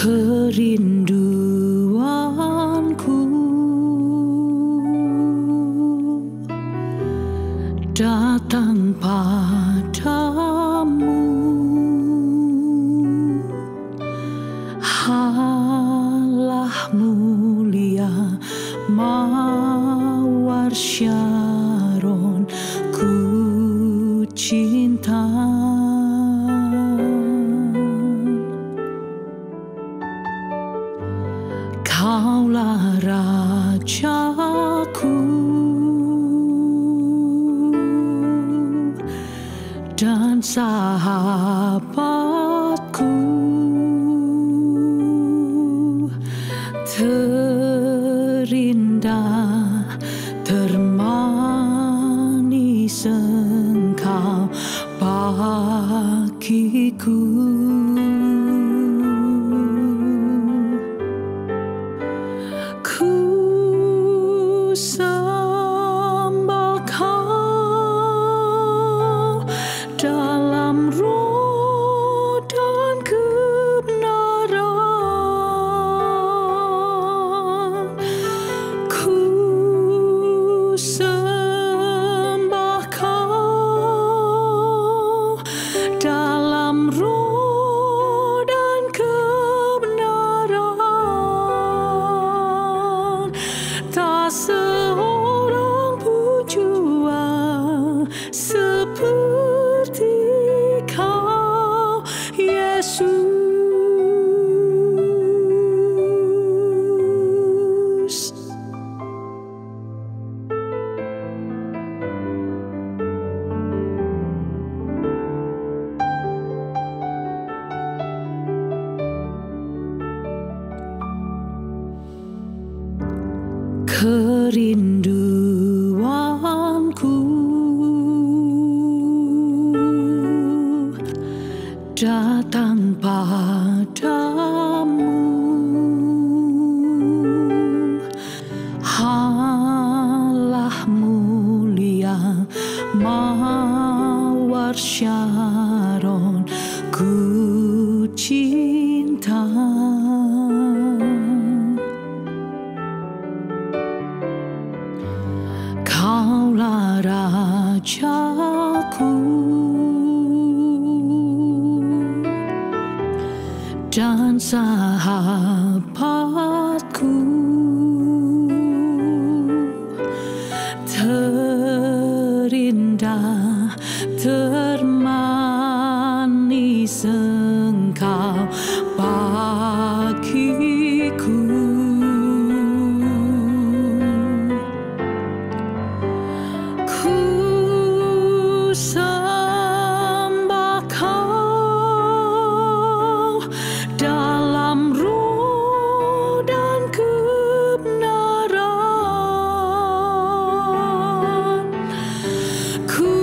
Kerinduanku datang padamu, Allah mulia mawar Syaron, ku cinta. Kaulah rajaku dan sahabatku, terindah termanis Engkau bagiku. Sembah Kau dalam roh dan kebenaran. Ku sembah Kau dalam roh dan kebenaran. Tak seorang pun jua seperti Kau, Yesus. Kerinduanku datang padamu, Allah mulia mawar Syaron, ku cinta. Kaulah rajaku dan sahabatku, terindah termanis Engkau bagiku. Sembah Kau dalam roh dan kebenaran. Ku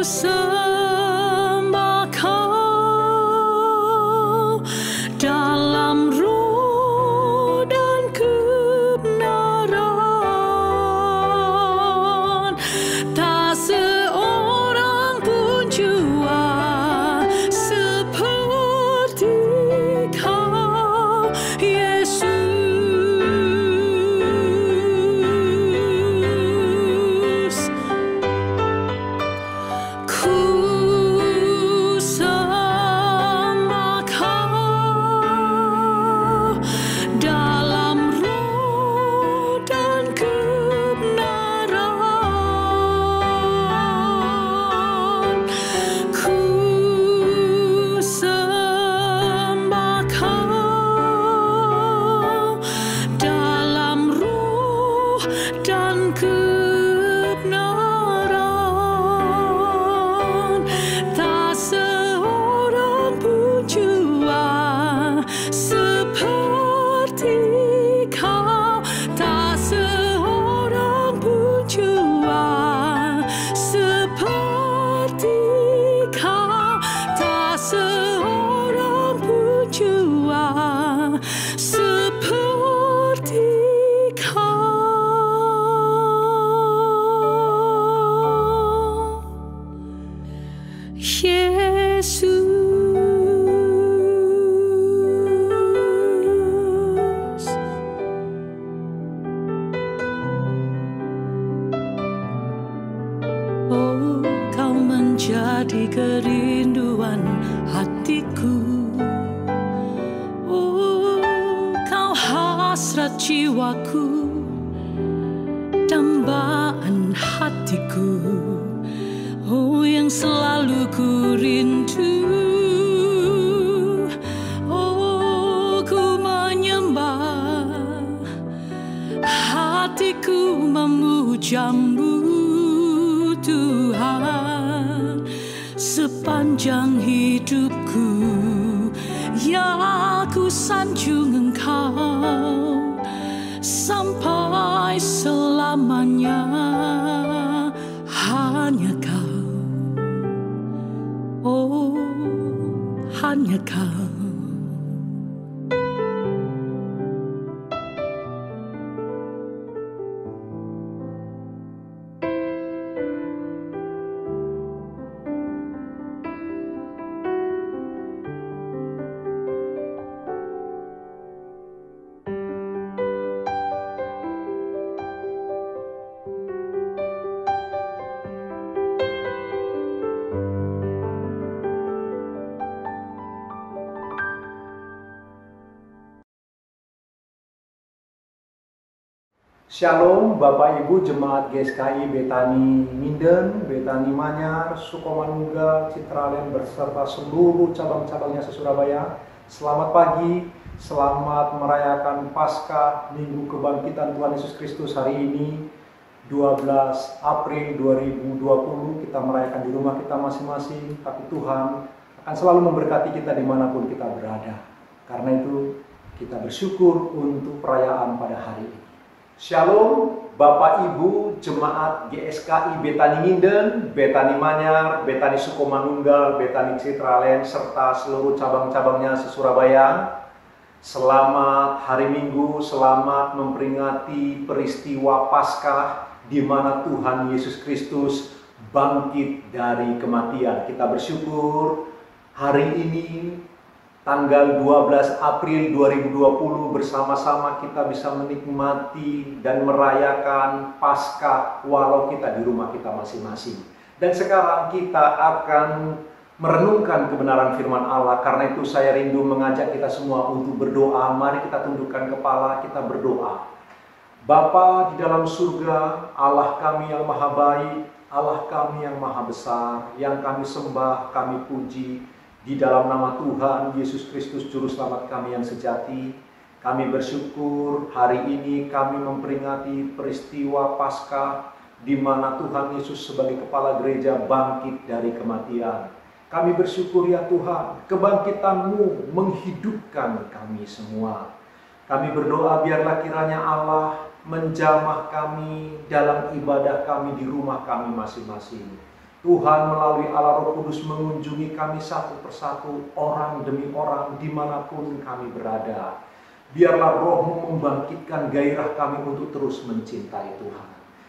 sembah Kau menjadi kerinduan hatiku. Kau hasrat jiwaku, dambaan hatiku, yang selalu ku rindu. Ku menyembah, hatiku memujamu Tuhan. Sepanjang hidupku, ya ku sanjung Engkau sampai selamanya. Hanya Kau, oh hanya Kau. Shalom Bapak Ibu Jemaat GSKI Betani Minden, Betani Manyar, Sukomanunggal, Citraland beserta seluruh cabang-cabangnya se-Surabaya. Selamat pagi, selamat merayakan Paskah Minggu Kebangkitan Tuhan Yesus Kristus hari ini 12 April 2020. Kita merayakan di rumah kita masing-masing, tapi Tuhan akan selalu memberkati kita dimanapun kita berada. Karena itu kita bersyukur untuk perayaan pada hari ini. Shalom Bapak Ibu Jemaat GSKI Betani Minden, Betani Manyar, Betani Sukomanunggal, Betani Citraland, serta seluruh cabang-cabangnya se-Surabaya. Selamat hari Minggu, selamat memperingati peristiwa Paskah di mana Tuhan Yesus Kristus bangkit dari kematian. Kita bersyukur hari ini tanggal 12 April 2020 bersama-sama kita bisa menikmati dan merayakan Paskah walau kita di rumah kita masing-masing. Dan sekarang kita akan merenungkan kebenaran firman Allah. Karena itu saya rindu mengajak kita semua untuk berdoa. Mari kita tundukkan kepala, kita berdoa. Bapa di dalam surga, Allah kami yang maha baik, Allah kami yang maha besar, yang kami sembah, kami puji. Di dalam nama Tuhan Yesus Kristus Juru Selamat kami yang sejati, kami bersyukur hari ini kami memperingati peristiwa Paskah di mana Tuhan Yesus sebagai kepala gereja bangkit dari kematian. Kami bersyukur ya Tuhan, kebangkitan-Mu menghidupkan kami semua. Kami berdoa biarlah kiranya Allah menjamah kami dalam ibadah kami di rumah kami masing-masing. Tuhan melalui Allah Roh Kudus mengunjungi kami satu persatu, orang demi orang, dimanapun kami berada. Biarlah Roh-Mu membangkitkan gairah kami untuk terus mencintai Tuhan.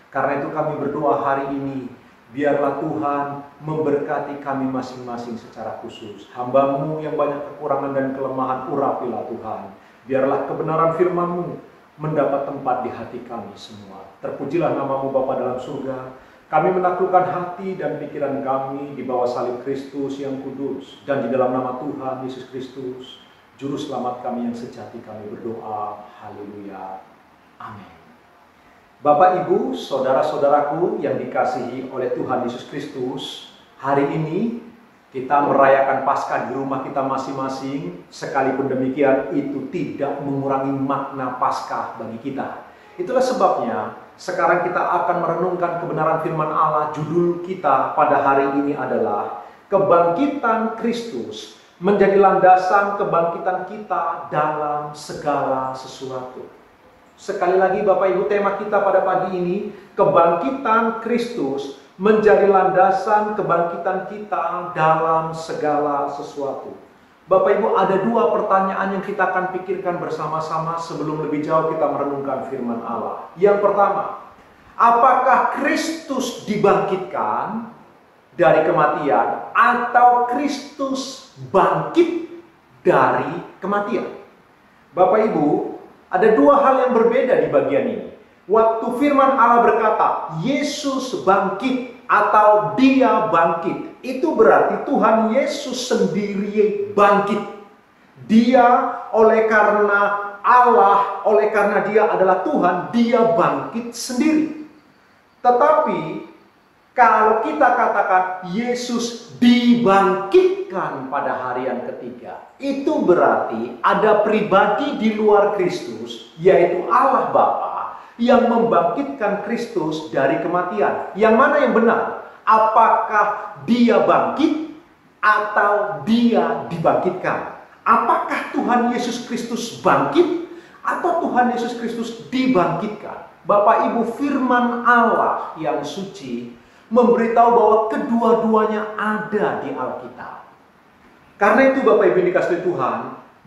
Karena itu kami berdoa hari ini, biarlah Tuhan memberkati kami masing-masing secara khusus. Hamba-Mu yang banyak kekurangan dan kelemahan, urapilah Tuhan. Biarlah kebenaran firman-Mu mendapat tempat di hati kami semua. Terpujilah nama-Mu Bapa dalam surga. Kami menaklukkan hati dan pikiran kami di bawah salib Kristus yang kudus. Dan di dalam nama Tuhan Yesus Kristus, Juru Selamat kami yang sejati, kami berdoa. Haleluya. Amin. Bapak, Ibu, saudara-saudaraku yang dikasihi oleh Tuhan Yesus Kristus, hari ini kita merayakan Paskah di rumah kita masing-masing. Sekalipun demikian, itu tidak mengurangi makna Paskah bagi kita. Itulah sebabnya sekarang kita akan merenungkan kebenaran firman Allah. Judul kita pada hari ini adalah Kebangkitan Kristus menjadi landasan kebangkitan kita dalam segala sesuatu. Sekali lagi Bapak Ibu, tema kita pada pagi ini, Kebangkitan Kristus menjadi landasan kebangkitan kita dalam segala sesuatu. Bapak Ibu, ada dua pertanyaan yang kita akan pikirkan bersama-sama sebelum lebih jauh kita merenungkan firman Allah. Yang pertama, apakah Kristus dibangkitkan dari kematian atau Kristus bangkit dari kematian? Bapak Ibu, ada dua hal yang berbeda di bagian ini. Waktu firman Allah berkata, Yesus bangkit atau dia bangkit. Itu berarti Tuhan Yesus sendiri bangkit. Dia oleh karena Allah, oleh karena dia adalah Tuhan, dia bangkit sendiri. Tetapi kalau kita katakan Yesus dibangkitkan pada hari yang ketiga, itu berarti ada pribadi di luar Kristus, yaitu Allah Bapa, yang membangkitkan Kristus dari kematian. Yang mana yang benar? Apakah dia bangkit atau dia dibangkitkan? Apakah Tuhan Yesus Kristus bangkit atau Tuhan Yesus Kristus dibangkitkan? Bapak Ibu, firman Allah yang suci memberitahu bahwa kedua-duanya ada di Alkitab. Karena itu Bapak Ibu yang dikasihi Tuhan,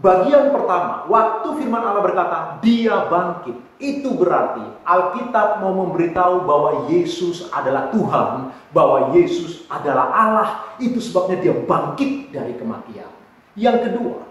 bagian pertama, waktu firman Allah berkata, dia bangkit. Itu berarti Alkitab mau memberitahu bahwa Yesus adalah Tuhan, bahwa Yesus adalah Allah. Itu sebabnya dia bangkit dari kematian. Yang kedua,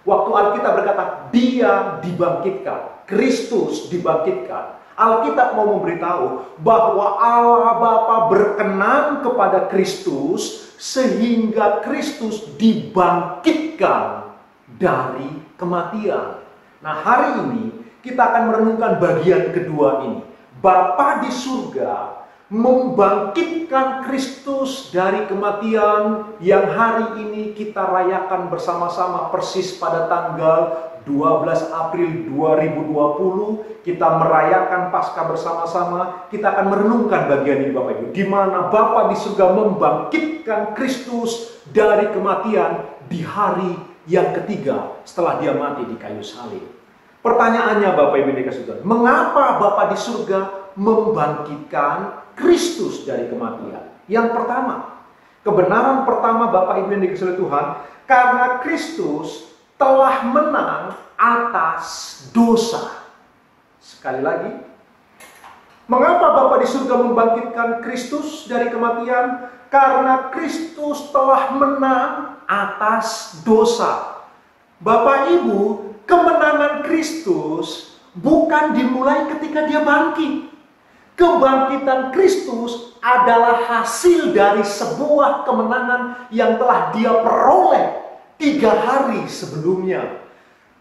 waktu Alkitab berkata, dia dibangkitkan, Kristus dibangkitkan. Alkitab mau memberitahu bahwa Allah Bapa berkenan kepada Kristus sehingga Kristus dibangkitkan dari kematian. Nah, hari ini kita akan merenungkan bagian kedua ini. Bapa di surga membangkitkan Kristus dari kematian yang hari ini kita rayakan bersama-sama persis pada tanggal 12 April 2020. Kita merayakan Paskah bersama-sama. Kita akan merenungkan bagian ini Bapak Ibu, di mana Bapa di surga membangkitkan Kristus dari kematian di hari yang ketiga setelah dia mati di kayu salib. Pertanyaannya Bapak Ibu dikasih Tuhan, mengapa Bapa di surga membangkitkan Kristus dari kematian? Yang pertama, kebenaran pertama Bapak Ibu yang dikasihi Tuhan, karena Kristus telah menang atas dosa. Sekali lagi, mengapa Bapa di surga membangkitkan Kristus dari kematian? Karena Kristus telah menang atas dosa. Bapak Ibu, kemenangan Kristus bukan dimulai ketika dia bangkit. Kebangkitan Kristus adalah hasil dari sebuah kemenangan yang telah dia peroleh 3 hari sebelumnya.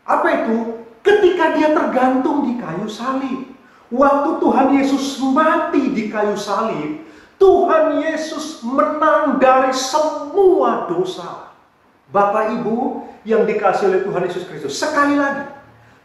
Apa itu? Ketika dia tergantung di kayu salib. Waktu Tuhan Yesus mati di kayu salib, Tuhan Yesus menang dari semua dosa. Bapak Ibu yang dikasihi oleh Tuhan Yesus Kristus, sekali lagi,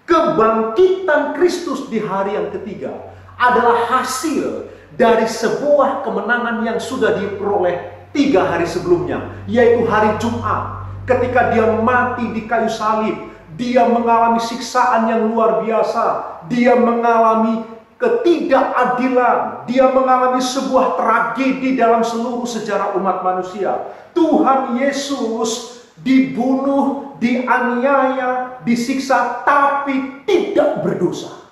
kebangkitan Kristus di hari yang ketiga adalah hasil dari sebuah kemenangan yang sudah diperoleh 3 hari sebelumnya, yaitu hari Jumat. Ketika dia mati di kayu salib, dia mengalami siksaan yang luar biasa. Dia mengalami ketidakadilan. Dia mengalami sebuah tragedi dalam seluruh sejarah umat manusia. Tuhan Yesus dibunuh, dianiaya, disiksa, tapi tidak berdosa.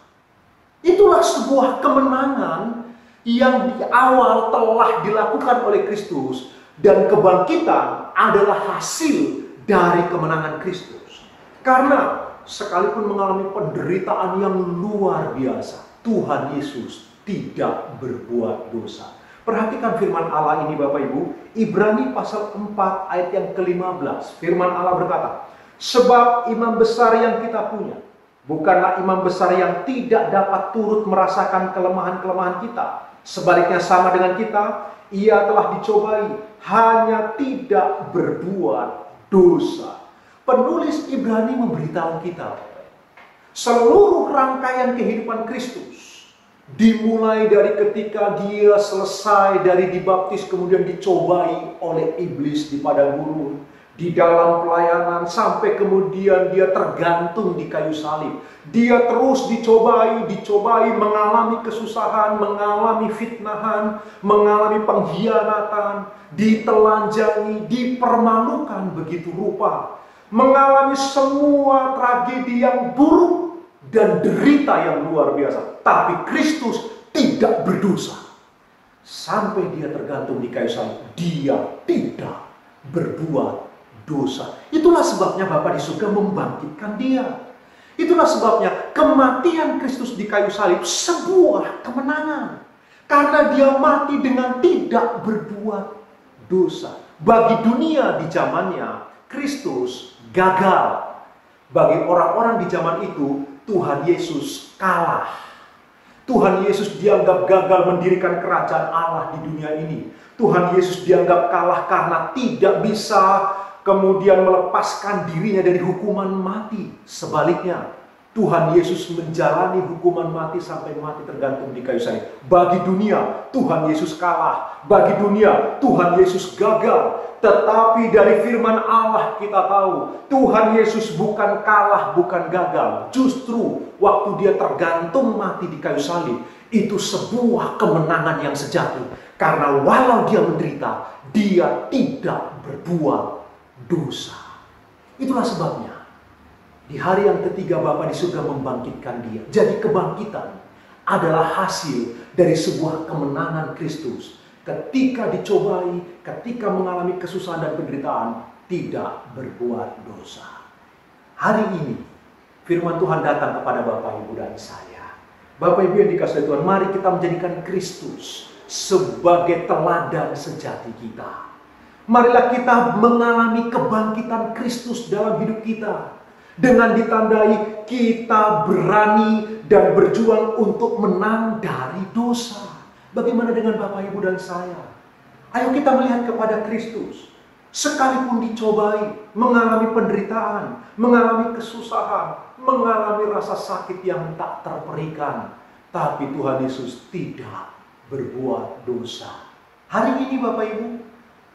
Itulah sebuah kemenangan yang di awal telah dilakukan oleh Kristus. Dan kebangkitan adalah hasil dari kemenangan Kristus. Karena sekalipun mengalami penderitaan yang luar biasa, Tuhan Yesus tidak berbuat dosa. Perhatikan firman Allah ini Bapak Ibu, Ibrani pasal 4 ayat yang ke-15. Firman Allah berkata, sebab imam besar yang kita punya bukanlah imam besar yang tidak dapat turut merasakan kelemahan-kelemahan kita. Sebaliknya sama dengan kita, ia telah dicobai, hanya tidak berbuat dosa. Penulis Ibrani memberitahu kita, seluruh rangkaian kehidupan Kristus, dimulai dari ketika dia selesai dari dibaptis, kemudian dicobai oleh iblis di padang gurun, di dalam pelayanan, sampai kemudian dia tergantung di kayu salib. Dia terus dicobai, mengalami kesusahan, mengalami fitnahan, mengalami pengkhianatan, ditelanjangi, dipermalukan begitu rupa, mengalami semua tragedi yang buruk dan derita yang luar biasa. Tapi Kristus tidak berdosa. Sampai dia tergantung di kayu salib, dia tidak berbuat dosa. Itulah sebabnya Bapa di surga membangkitkan dia. Itulah sebabnya kematian Kristus di kayu salib sebuah kemenangan. Karena dia mati dengan tidak berbuat dosa. Bagi dunia di zamannya, Kristus gagal. Bagi orang-orang di zaman itu, Tuhan Yesus kalah. Tuhan Yesus dianggap gagal mendirikan kerajaan Allah di dunia ini. Tuhan Yesus dianggap kalah karena tidak bisa kemudian melepaskan dirinya dari hukuman mati. Sebaliknya, Tuhan Yesus menjalani hukuman mati sampai mati tergantung di kayu salib. Bagi dunia, Tuhan Yesus kalah. Bagi dunia, Tuhan Yesus gagal. Tetapi dari firman Allah kita tahu, Tuhan Yesus bukan kalah, bukan gagal. Justru waktu dia tergantung mati di kayu salib, itu sebuah kemenangan yang sejati. Karena walau dia menderita, dia tidak berbuat dosa. Itulah sebabnya di hari yang ketiga Bapa di surga membangkitkan dia. Jadi kebangkitan adalah hasil dari sebuah kemenangan Kristus. Ketika dicobai, ketika mengalami kesusahan dan penderitaan, tidak berbuat dosa. Hari ini firman Tuhan datang kepada Bapak, Ibu, dan saya. Bapak, Ibu yang dikasihi Tuhan, mari kita menjadikan Kristus sebagai teladan sejati kita. Marilah kita mengalami kebangkitan Kristus dalam hidup kita. Dengan ditandai kita berani dan berjuang untuk menang dari dosa. Bagaimana dengan Bapak, Ibu, dan saya? Ayo kita melihat kepada Kristus. Sekalipun dicobai, mengalami penderitaan, mengalami kesusahan, mengalami rasa sakit yang tak terperikan, tapi Tuhan Yesus tidak berbuat dosa. Hari ini Bapak, Ibu,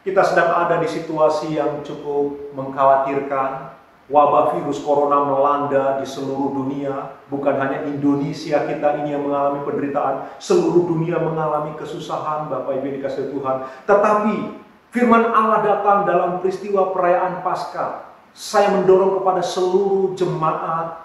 kita sedang ada di situasi yang cukup mengkhawatirkan. Wabah virus corona melanda di seluruh dunia. Bukan hanya Indonesia kita ini yang mengalami penderitaan. Seluruh dunia mengalami kesusahan, Bapak Ibu dikasihi Tuhan. Tetapi firman Allah datang dalam peristiwa perayaan Paskah. Saya mendorong kepada seluruh jemaat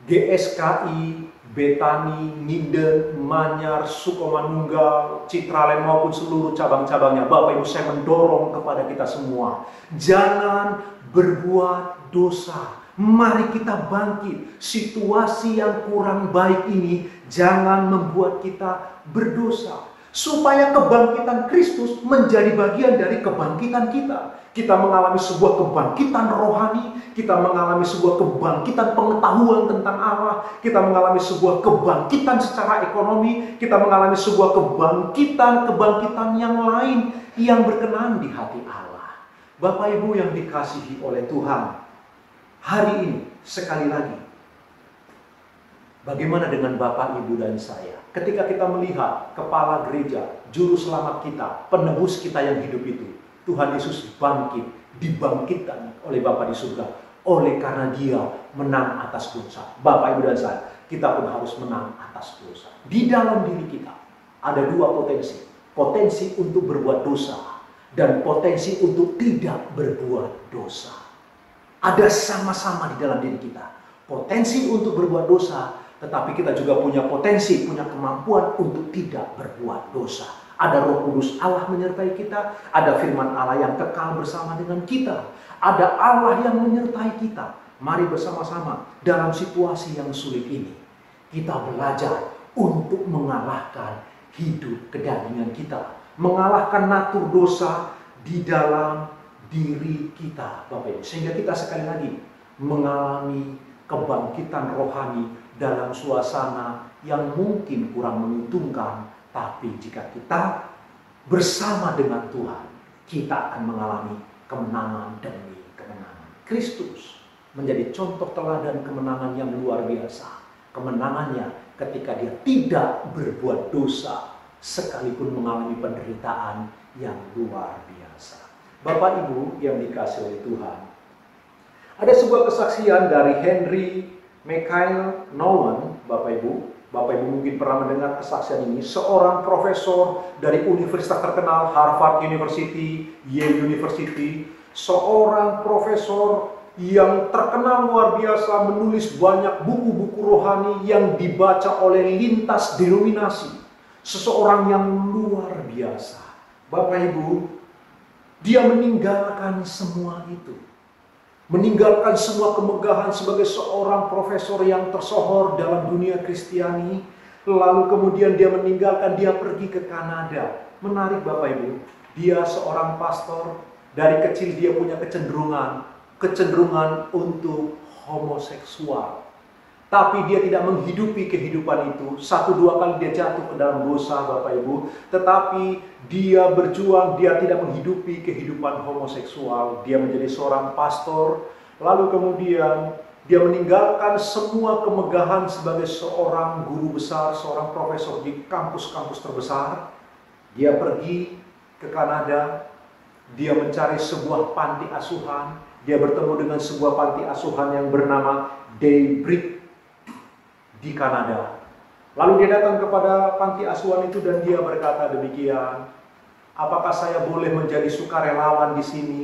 GSKI, Betani, Nginden, Manyar, Sukomanunggal, Citralen maupun seluruh cabang-cabangnya. Bapak Ibu, saya mendorong kepada kita semua. Jangan berbuat dosa. Mari kita bangkit. Situasi yang kurang baik ini jangan membuat kita berdosa. Supaya kebangkitan Kristus menjadi bagian dari kebangkitan kita. Kita mengalami sebuah kebangkitan rohani. Kita mengalami sebuah kebangkitan pengetahuan tentang Allah. Kita mengalami sebuah kebangkitan secara ekonomi. Kita mengalami sebuah kebangkitan yang lain yang berkenan di hati Allah. Bapak Ibu yang dikasihi oleh Tuhan, hari ini sekali lagi, bagaimana dengan Bapak, Ibu, dan saya? Ketika kita melihat kepala gereja, juru selamat kita, penebus kita yang hidup itu, Tuhan Yesus bangkit, dibangkitkan oleh Bapa di surga, oleh karena dia menang atas dosa. Bapak, Ibu, dan saya, kita pun harus menang atas dosa. Di dalam diri kita ada dua potensi. Potensi untuk berbuat dosa dan potensi untuk tidak berbuat dosa. Ada sama-sama di dalam diri kita. Potensi untuk berbuat dosa, tetapi kita juga punya potensi, punya kemampuan untuk tidak berbuat dosa. Ada Roh Kudus Allah menyertai kita, ada firman Allah yang kekal bersama dengan kita, ada Allah yang menyertai kita. Mari bersama-sama dalam situasi yang sulit ini, kita belajar untuk mengalahkan hidup kedagingan kita, mengalahkan natur dosa di dalam diri kita, Bapak Ibu. Sehingga kita sekali lagi mengalami kebangkitan rohani dalam suasana yang mungkin kurang menguntungkan. Tapi jika kita bersama dengan Tuhan, kita akan mengalami kemenangan demi kemenangan. Kristus menjadi contoh teladan kemenangan yang luar biasa. Kemenangannya ketika dia tidak berbuat dosa, sekalipun mengalami penderitaan yang luar biasa. Bapak Ibu yang dikasihi oleh Tuhan, ada sebuah kesaksian dari Henry Michael Nouwen. Bapak Ibu mungkin pernah mendengar kesaksian ini. Seorang profesor dari universitas terkenal, Harvard University, Yale University, seorang profesor yang terkenal luar biasa, menulis banyak buku-buku rohani yang dibaca oleh lintas denominasi. Seseorang yang luar biasa. Bapak Ibu, dia meninggalkan semua itu. Meninggalkan semua kemegahan sebagai seorang profesor yang tersohor dalam dunia Kristiani. Lalu kemudian dia meninggalkan, dia pergi ke Kanada. Menarik Bapak Ibu, dia seorang pastor, dari kecil dia punya kecenderungan untuk homoseksual. Tapi dia tidak menghidupi kehidupan itu. 1-2 kali dia jatuh ke dalam dosa Bapak Ibu. Tetapi dia berjuang, dia tidak menghidupi kehidupan homoseksual. Dia menjadi seorang pastor. Lalu kemudian dia meninggalkan semua kemegahan sebagai seorang guru besar, seorang profesor di kampus-kampus terbesar. Dia pergi ke Kanada. Dia mencari sebuah panti asuhan. Dia bertemu dengan sebuah panti asuhan yang bernama Daybreak di Kanada. Lalu dia datang kepada panti asuhan itu dan dia berkata demikian, apakah saya boleh menjadi sukarelawan di sini,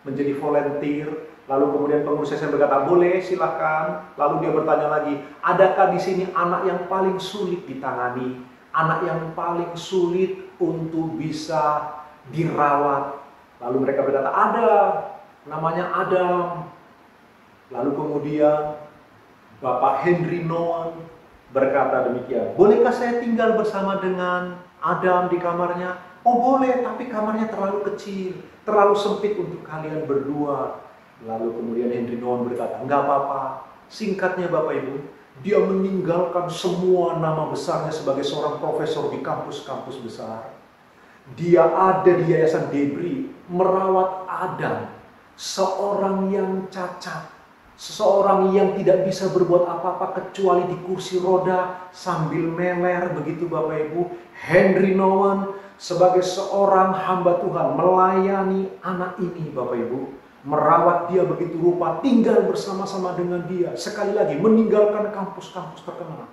menjadi volunteer? Lalu kemudian pengurus yayasan berkata, boleh, silakan. Lalu dia bertanya lagi, adakah di sini anak yang paling sulit ditangani, anak yang paling sulit untuk bisa dirawat? Lalu mereka berkata, ada, namanya Adam. Lalu kemudian Bapak Henry Nouwen berkata demikian, bolehkah saya tinggal bersama dengan Adam di kamarnya? Oh boleh, tapi kamarnya terlalu kecil, terlalu sempit untuk kalian berdua. Lalu kemudian Henry Nouwen berkata, enggak apa-apa. Singkatnya Bapak Ibu, dia meninggalkan semua nama besarnya sebagai seorang profesor di kampus-kampus besar. Dia ada di Yayasan Daybreak, merawat Adam, seorang yang cacat. Seseorang yang tidak bisa berbuat apa-apa kecuali di kursi roda sambil meler, begitu Bapak Ibu. Henry Nouwen sebagai seorang hamba Tuhan melayani anak ini Bapak Ibu. Merawat dia begitu rupa, tinggal bersama-sama dengan dia. Sekali lagi meninggalkan kampus-kampus terkenal.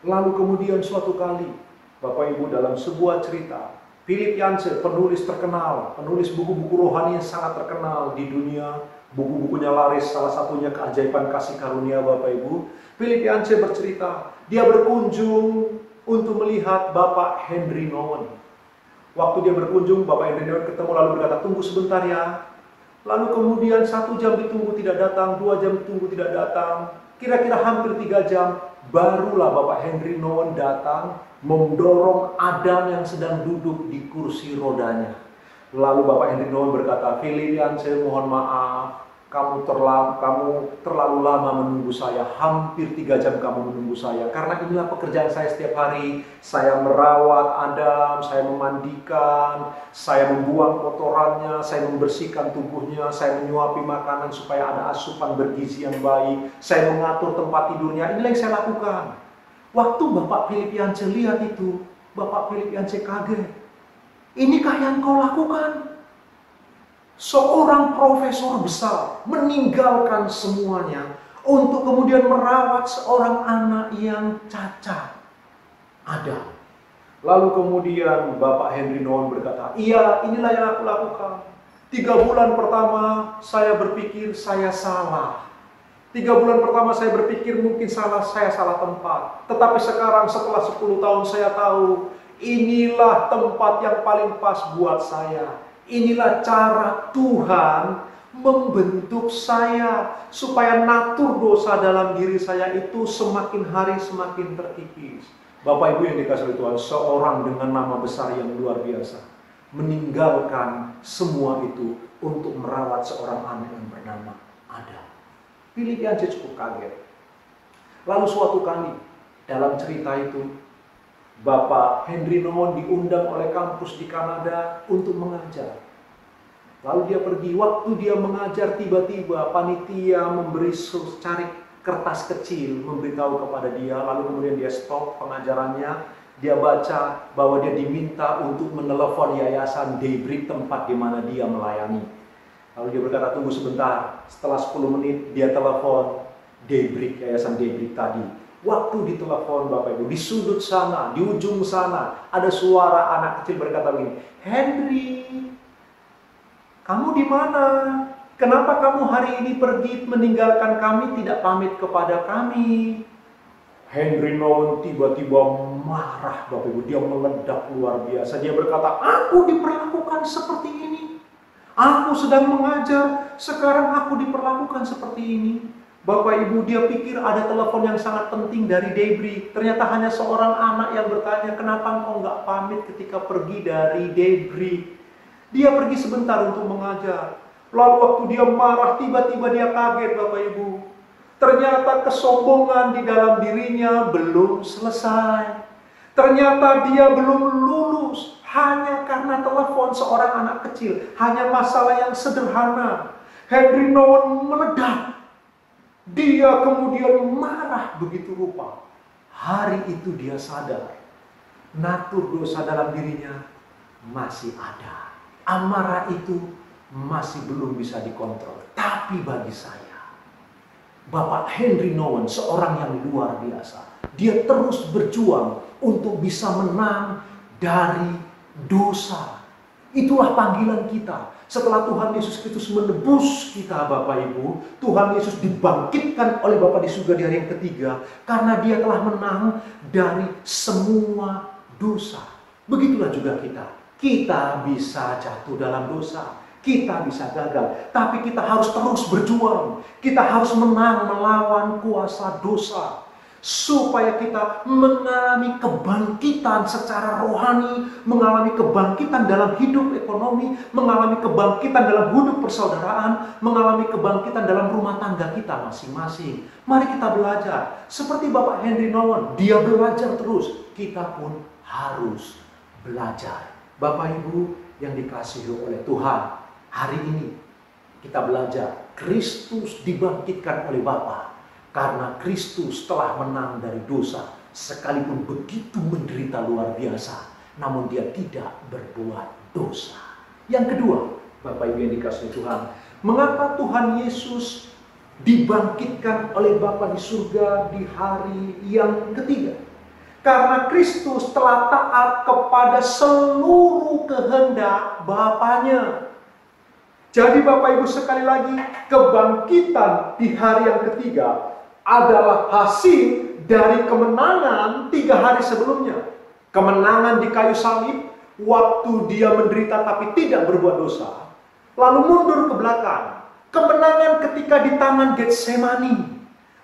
Lalu kemudian suatu kali Bapak Ibu dalam sebuah cerita, Philip Yancey, penulis terkenal, penulis buku-buku rohani yang sangat terkenal di dunia. Buku-bukunya laris, salah satunya Keajaiban Kasih Karunia Bapak Ibu. Philip Yancey bercerita, dia berkunjung untuk melihat Bapak Henry Nouwen. Waktu dia berkunjung, Bapak Henry Nouwen ketemu lalu berkata, tunggu sebentar ya. Lalu kemudian 1 jam ditunggu tidak datang, 2 jam ditunggu tidak datang. Kira-kira hampir 3 jam, barulah Bapak Henry Nouwen datang, mendorong Adam yang sedang duduk di kursi rodanya. Lalu Bapak Henry Nouwen berkata, Philip Yancey, mohon maaf, kamu terlalu lama menunggu saya, hampir 3 jam kamu menunggu saya. Karena inilah pekerjaan saya setiap hari. Saya merawat Adam, saya memandikan, saya membuang kotorannya, saya membersihkan tubuhnya, saya menyuapi makanan supaya ada asupan bergizi yang baik, saya mengatur tempat tidurnya. Inilah yang saya lakukan. Waktu Bapak Philip Yancey lihat itu, Bapak Philip Yancey kaget. Inikah yang kau lakukan? Seorang profesor besar meninggalkan semuanya untuk kemudian merawat seorang anak yang cacat. Ada. Lalu kemudian Bapak Henry Nouwen berkata, iya, inilah yang aku lakukan. 3 bulan pertama saya berpikir saya salah. 3 bulan pertama saya berpikir mungkin saya salah tempat. Tetapi sekarang setelah 10 tahun saya tahu, inilah tempat yang paling pas buat saya. Inilah cara Tuhan membentuk saya supaya natur dosa dalam diri saya itu semakin hari semakin terkikis. Bapak Ibu yang dikasihi Tuhan, seorang dengan nama besar yang luar biasa meninggalkan semua itu untuk merawat seorang anak yang bernama Adam. Philip Yancey cukup kaget. Lalu suatu kali dalam cerita itu, Bapak Henry Nouwen diundang oleh kampus di Kanada untuk mengajar. Lalu dia pergi, waktu dia mengajar tiba-tiba panitia cari kertas kecil memberitahu kepada dia. Lalu kemudian dia stop pengajarannya. Dia baca bahwa dia diminta untuk menelepon Yayasan Daybreak, tempat di mana dia melayani. Lalu dia berkata, tunggu sebentar. Setelah 10 menit dia telepon Daybreak, Yayasan Daybreak tadi. Waktu ditelepon Bapak Ibu, di sudut sana, di ujung sana, ada suara anak kecil berkata begini, Henry, kamu di mana? Kenapa kamu hari ini pergi meninggalkan kami, tidak pamit kepada kami? Henry Nouwen tiba-tiba marah Bapak Ibu, dia meledak luar biasa. Dia berkata, aku diperlakukan seperti ini. Aku sedang mengajar, sekarang aku diperlakukan seperti ini. Bapak Ibu, dia pikir ada telepon yang sangat penting dari Debri. Ternyata hanya seorang anak yang bertanya, kenapa engkau nggak pamit ketika pergi dari Debri? Dia pergi sebentar untuk mengajar. Lalu waktu dia marah, tiba-tiba dia kaget, Bapak Ibu. Ternyata kesombongan di dalam dirinya belum selesai. Ternyata dia belum lulus hanya karena telepon seorang anak kecil. Hanya masalah yang sederhana. Henry Nouwen meledak. Dia kemudian marah begitu rupa. Hari itu dia sadar, natur dosa dalam dirinya masih ada. Amarah itu masih belum bisa dikontrol. Tapi bagi saya, Bapak Henry Nouwen seorang yang luar biasa. Dia terus berjuang untuk bisa menang dari dosa. Itulah panggilan kita. Setelah Tuhan Yesus Kristus menebus kita, Bapak Ibu, Tuhan Yesus dibangkitkan oleh Bapa di surga di hari yang ketiga karena dia telah menang dari semua dosa. Begitulah juga kita. Kita bisa jatuh dalam dosa. Kita bisa gagal. Tapi kita harus terus berjuang. Kita harus menang melawan kuasa dosa. Supaya kita mengalami kebangkitan secara rohani, mengalami kebangkitan dalam hidup ekonomi, mengalami kebangkitan dalam hidup persaudaraan, mengalami kebangkitan dalam rumah tangga kita masing-masing. Mari kita belajar. Seperti Bapak Henry Nouwen, dia belajar terus. Kita pun harus belajar. Bapak Ibu yang dikasihi oleh Tuhan, hari ini kita belajar Kristus dibangkitkan oleh Bapa. Karena Kristus telah menang dari dosa, sekalipun begitu menderita luar biasa, namun dia tidak berbuat dosa. Yang kedua, Bapak Ibu yang dikasihi Tuhan, mengapa Tuhan Yesus dibangkitkan oleh Bapa di surga di hari yang ketiga? Karena Kristus telah taat kepada seluruh kehendak Bapanya. Jadi Bapak Ibu sekali lagi, kebangkitan di hari yang ketiga adalah hasil dari kemenangan 3 hari sebelumnya. Kemenangan di kayu salib, waktu dia menderita tapi tidak berbuat dosa. Lalu mundur ke belakang. Kemenangan ketika di Taman Getsemani.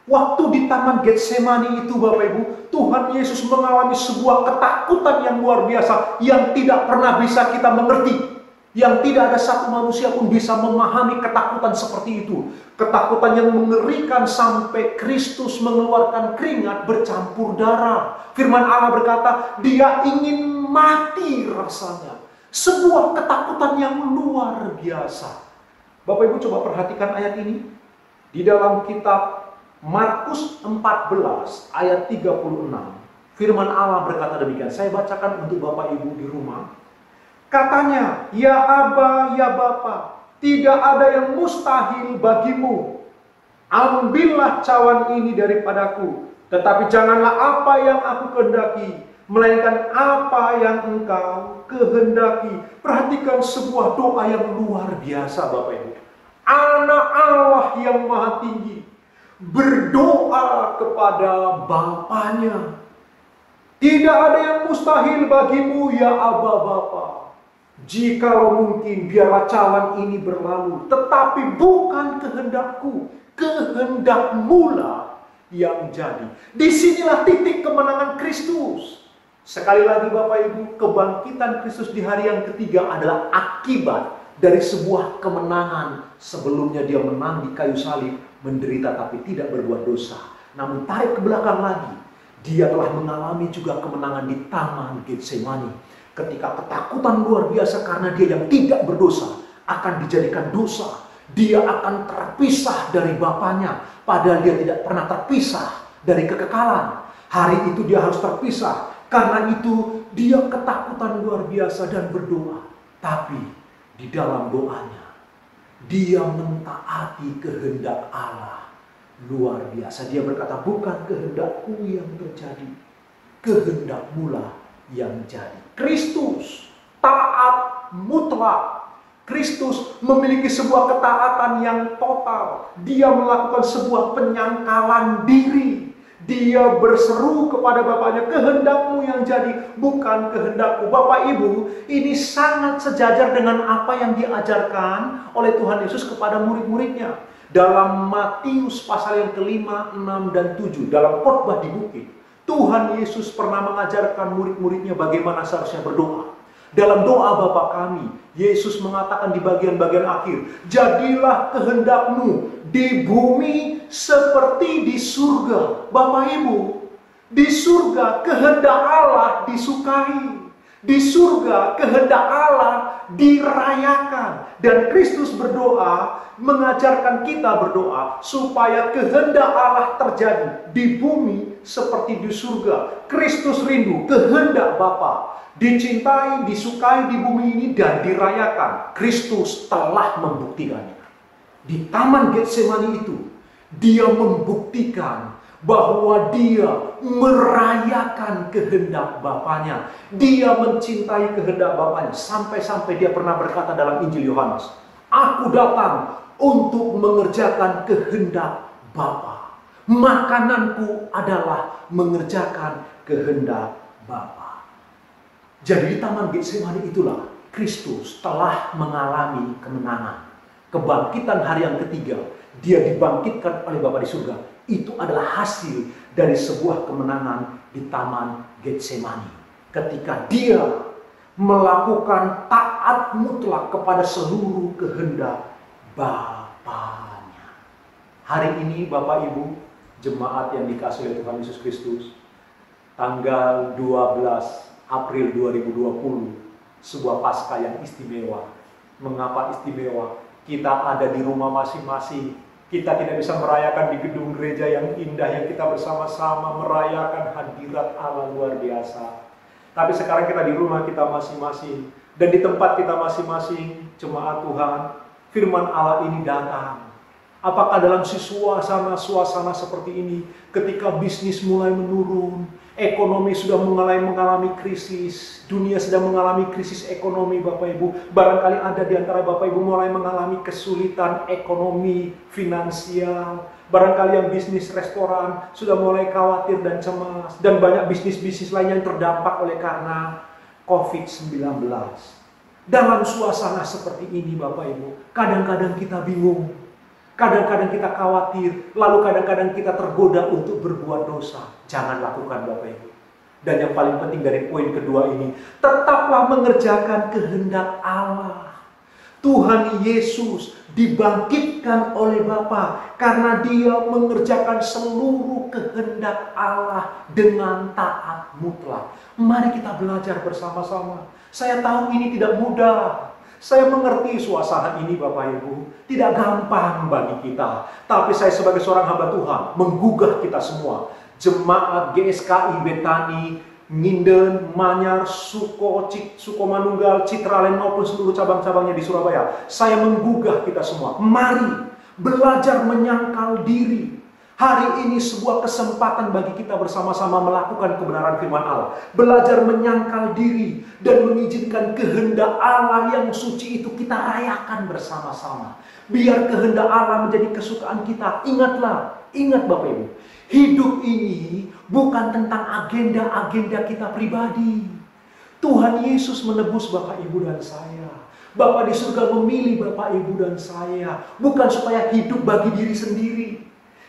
Waktu di Taman Getsemani itu Bapak Ibu, Tuhan Yesus mengalami sebuah ketakutan yang luar biasa yang tidak pernah bisa kita mengerti. Yang tidak ada satu manusia pun bisa memahami ketakutan seperti itu. Ketakutan yang mengerikan sampai Kristus mengeluarkan keringat bercampur darah. Firman Allah berkata, dia ingin mati rasanya. Sebuah ketakutan yang luar biasa. Bapak Ibu coba perhatikan ayat ini. Di dalam kitab Markus 14 ayat 36. Firman Allah berkata demikian. Saya bacakan untuk Bapak Ibu di rumah. Katanya, ya Aba, ya Bapa, tidak ada yang mustahil bagimu. Ambillah cawan ini daripadaku, tetapi janganlah apa yang aku kehendaki, melainkan apa yang engkau kehendaki. Perhatikan sebuah doa yang luar biasa Bapak Ibu. Anak Allah yang maha tinggi berdoa kepada Bapanya. Tidak ada yang mustahil bagimu ya Aba Bapa. Jikalau mungkin biarlah cawan ini berlalu, tetapi bukan kehendakku, kehendakmulah yang jadi. Disinilah titik kemenangan Kristus. Sekali lagi Bapak Ibu, kebangkitan Kristus di hari yang ketiga adalah akibat dari sebuah kemenangan. Sebelumnya dia menang di kayu salib, menderita tapi tidak berbuat dosa. Namun tarik ke belakang lagi, dia telah mengalami juga kemenangan di Taman Getsemani. Ketika ketakutan luar biasa karena dia yang tidak berdosa akan dijadikan dosa. Dia akan terpisah dari Bapanya. Padahal dia tidak pernah terpisah dari kekekalan. Hari itu dia harus terpisah. Karena itu dia ketakutan luar biasa dan berdoa. Tapi di dalam doanya dia mentaati kehendak Allah. Luar biasa. Dia berkata, bukan kehendakku yang terjadi, kehendakmulah yang jadi. Kristus taat mutlak. Kristus memiliki sebuah ketaatan yang total. Dia melakukan sebuah penyangkalan diri. Dia berseru kepada Bapaknya, kehendakmu yang jadi, bukan kehendakku. Bapak Ibu, ini sangat sejajar dengan apa yang diajarkan oleh Tuhan Yesus kepada murid-muridnya. Dalam Matius pasal yang kelima, 6 dan 7, dalam khotbah di bukit, Tuhan Yesus pernah mengajarkan murid-muridnya bagaimana seharusnya berdoa. Dalam doa Bapa kami, Yesus mengatakan di bagian-bagian akhir, jadilah kehendakmu di bumi seperti di surga. Bapak Ibu, di surga kehendak Allah disukai. Di surga kehendak Allah dirayakan. Dan Kristus berdoa, mengajarkan kita berdoa supaya kehendak Allah terjadi di bumi seperti di surga. Kristus rindu kehendak Bapa dicintai, disukai di bumi ini dan dirayakan. Kristus telah membuktikannya. Di Taman Getsemani itu, dia membuktikan bahwa dia merayakan kehendak Bapanya. Dia mencintai kehendak Bapanya. Sampai-sampai dia pernah berkata dalam Injil Yohanes, aku datang untuk mengerjakan kehendak Bapa. Makananku adalah mengerjakan kehendak Bapa. Jadi di Taman Getsemani itulah Kristus telah mengalami kemenangan. Kebangkitan hari yang ketiga, dia dibangkitkan oleh Bapa di surga. Itu adalah hasil dari sebuah kemenangan di Taman Getsemani. Ketika dia melakukan taat mutlak kepada seluruh kehendak Bapanya. Hari ini Bapak Ibu, jemaat yang dikasihi oleh Tuhan Yesus Kristus, tanggal 12 April 2020, sebuah Paskah yang istimewa. Mengapa istimewa? Kita ada di rumah masing-masing. Kita tidak bisa merayakan di gedung gereja yang indah yang kita bersama-sama merayakan hadirat Allah luar biasa. Tapi sekarang kita di rumah kita masing-masing. Dan di tempat kita masing-masing, jemaat Tuhan, firman Allah ini datang. Apakah dalam suasana seperti ini, ketika bisnis mulai menurun, ekonomi sudah mulai mengalami krisis, dunia sedang mengalami krisis ekonomi Bapak Ibu. Barangkali ada di antara Bapak Ibu mulai mengalami kesulitan ekonomi, finansial. Barangkali yang bisnis restoran sudah mulai khawatir dan cemas. Dan banyak bisnis-bisnis lain yang terdampak oleh karena COVID-19. Dalam suasana seperti ini Bapak Ibu, kadang-kadang kita bingung. Kadang-kadang kita khawatir, lalu kadang-kadang kita tergoda untuk berbuat dosa. Jangan lakukan Bapak Ibu. Dan yang paling penting dari poin kedua ini, tetaplah mengerjakan kehendak Allah. Tuhan Yesus dibangkitkan oleh Bapa karena dia mengerjakan seluruh kehendak Allah dengan taat mutlak. Mari kita belajar bersama-sama. Saya tahu ini tidak mudah. Saya mengerti suasana ini Bapak Ibu, tidak gampang bagi kita. Tapi saya sebagai seorang hamba Tuhan, menggugah kita semua. Jemaat GSKI Betani, Nginden, Manyar, Sukomanunggal, Citralen maupun seluruh cabang-cabangnya di Surabaya. Saya menggugah kita semua. Mari belajar menyangkal diri. Hari ini sebuah kesempatan bagi kita bersama-sama melakukan kebenaran firman Allah. Belajar menyangkal diri dan mengizinkan kehendak Allah yang suci itu kita rayakan bersama-sama. Biar kehendak Allah menjadi kesukaan kita. Ingat Bapak Ibu. Hidup ini bukan tentang agenda-agenda kita pribadi. Tuhan Yesus menebus Bapak Ibu dan saya. Bapa di surga memilih Bapak Ibu dan saya. Bukan supaya hidup bagi diri sendiri.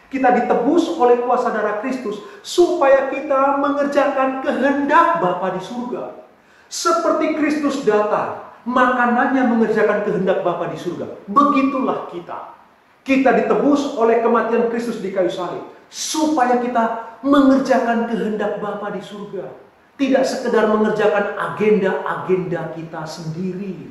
Kita ditebus oleh kuasa darah Kristus supaya kita mengerjakan kehendak Bapa di surga. Seperti Kristus datang, makanannya mengerjakan kehendak Bapa di surga. Begitulah kita. Kita ditebus oleh kematian Kristus di kayu salib supaya kita mengerjakan kehendak Bapa di surga. Tidak sekedar mengerjakan agenda-agenda kita sendiri.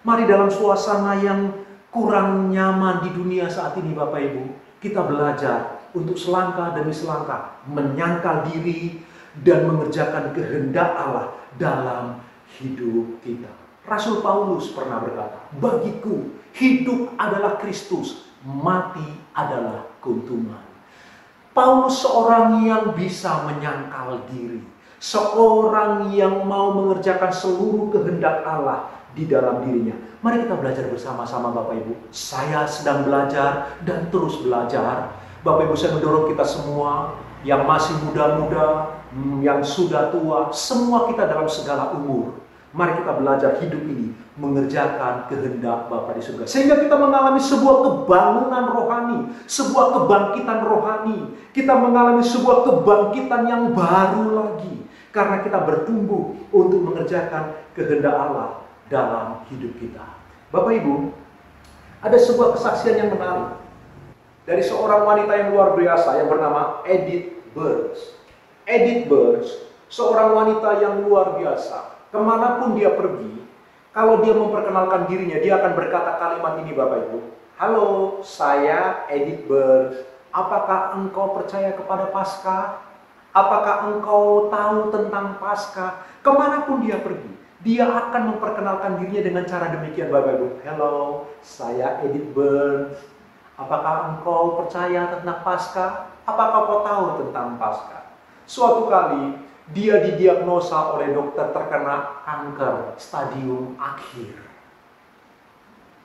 Mari dalam suasana yang kurang nyaman di dunia saat ini Bapak Ibu, kita belajar untuk selangkah demi selangkah menyangkal diri dan mengerjakan kehendak Allah dalam hidup kita. Rasul Paulus pernah berkata, bagiku hidup adalah Kristus, mati adalah keuntungan. Paulus seorang yang bisa menyangkal diri, seorang yang mau mengerjakan seluruh kehendak Allah di dalam dirinya. Mari kita belajar bersama-sama Bapak Ibu. Saya sedang belajar dan terus belajar. Bapak Ibu, saya mendorong kita semua yang masih muda-muda, yang sudah tua, semua kita dalam segala umur. Mari kita belajar hidup ini mengerjakan kehendak Bapa di surga. Sehingga kita mengalami sebuah kebangunan rohani, sebuah kebangkitan rohani. Kita mengalami sebuah kebangkitan yang baru lagi. Karena kita bertumbuh untuk mengerjakan kehendak Allah dalam hidup kita. Bapak Ibu, ada sebuah kesaksian yang menarik dari seorang wanita yang luar biasa yang bernama Edith Burns. Edith Burns, seorang wanita yang luar biasa. Kemanapun dia pergi, kalau dia memperkenalkan dirinya, dia akan berkata kalimat ini, Bapak Ibu. Halo, saya Edith Burns. Apakah engkau percaya kepada Paskah? Apakah engkau tahu tentang Paskah? Kemanapun dia pergi, dia akan memperkenalkan dirinya dengan cara demikian, Bapak Ibu. Halo, saya Edith Burns. Apakah engkau percaya tentang Paskah? Apakah kau tahu tentang Paskah? Suatu kali, dia didiagnosa oleh dokter terkena kanker stadium akhir.